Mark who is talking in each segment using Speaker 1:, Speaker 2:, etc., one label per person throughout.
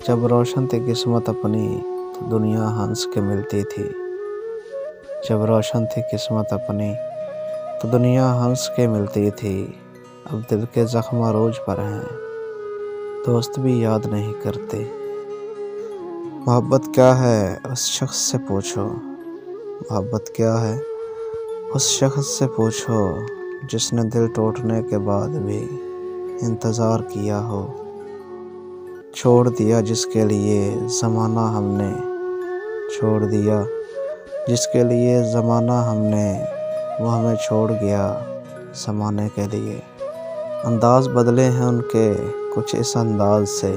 Speaker 1: जब रोशन थी किस्मत अपनी तो दुनिया हंस के मिलती थी। जब रोशन थी किस्मत अपनी तो दुनिया हंस के मिलती थी। अब दिल के ज़ख्म रोज पर हैं, दोस्त भी याद नहीं करते। मोहब्बत क्या है उस शख्स से पूछो, मोहब्बत क्या है उस शख्स से पूछो, जिसने दिल टूटने के बाद भी इंतज़ार किया हो। छोड़ दिया जिसके लिए ज़माना हमने, छोड़ दिया जिसके लिए ज़माना हमने, वो हमें छोड़ गया ज़माने के लिए। अंदाज़ बदले हैं उनके कुछ इस अंदाज से,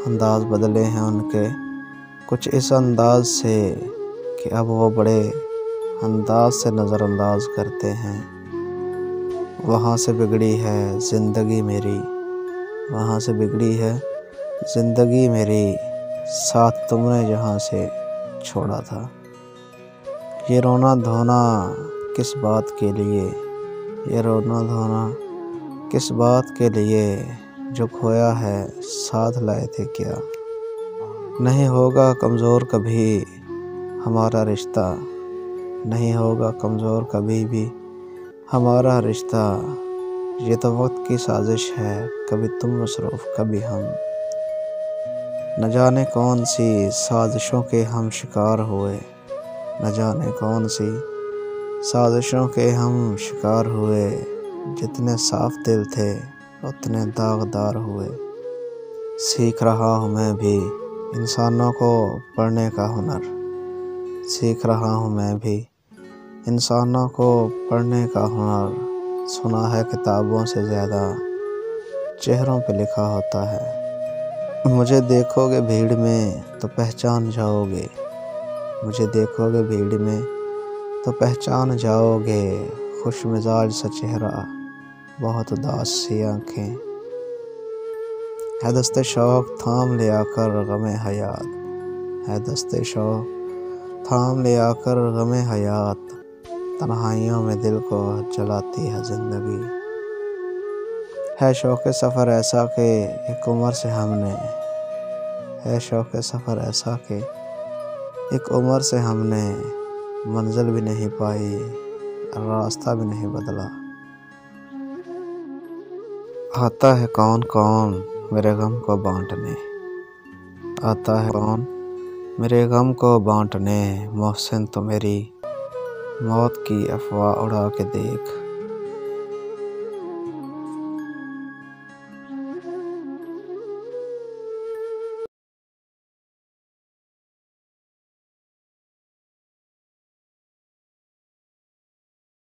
Speaker 1: अंदाज़ बदले हैं उनके कुछ इस अंदाज से कि अब वो बड़े अंदाज से नज़रअंदाज करते हैं। वहाँ से बिगड़ी है ज़िंदगी मेरी, वहाँ से बिगड़ी है ज़िंदगी मेरी, साथ तुमने जहाँ से छोड़ा था। ये रोना धोना किस बात के लिए, ये रोना धोना किस बात के लिए, जो खोया है साथ लाए थे क्या। नहीं होगा कमज़ोर कभी हमारा रिश्ता, नहीं होगा कमज़ोर कभी भी हमारा रिश्ता। ये तो वक्त की साजिश है, कभी तुम मसरूफ़ कभी हम। न जाने कौन सी साजिशों के हम शिकार हुए, न जाने कौन सी साजिशों के हम शिकार हुए। जितने साफ दिल थे उतने दागदार हुए। सीख रहा हूँ मैं भी इंसानों को पढ़ने का हुनर, सीख रहा हूँ मैं भी इंसानों को पढ़ने का हुनर। सुना है किताबों से ज़्यादा चेहरों पे लिखा होता है। मुझे देखोगे भीड़ में तो पहचान जाओगे, मुझे देखोगे भीड़ में तो पहचान जाओगे। खुश मिजाज सा चेहरा, बहुत उदास सी आँखें, है दस्ते शौक़ थाम ले आकर गमे हयात, है दस्ते शौक़ थाम ले आकर गमे हयात। तन्हाइयों में दिल को जलाती है ज़िंदगी। है शौक़ सफ़र ऐसा कि एक उम्र से हमने, है शौक़ सफ़र ऐसा कि एक उम्र से हमने मंजिल भी नहीं पाई, रास्ता भी नहीं बदला। आता है कौन कौन मेरे गम को बांटने, आता है कौन मेरे गम को बांटने। मोहसिन तो मेरी मौत की अफवाह उड़ा के देख,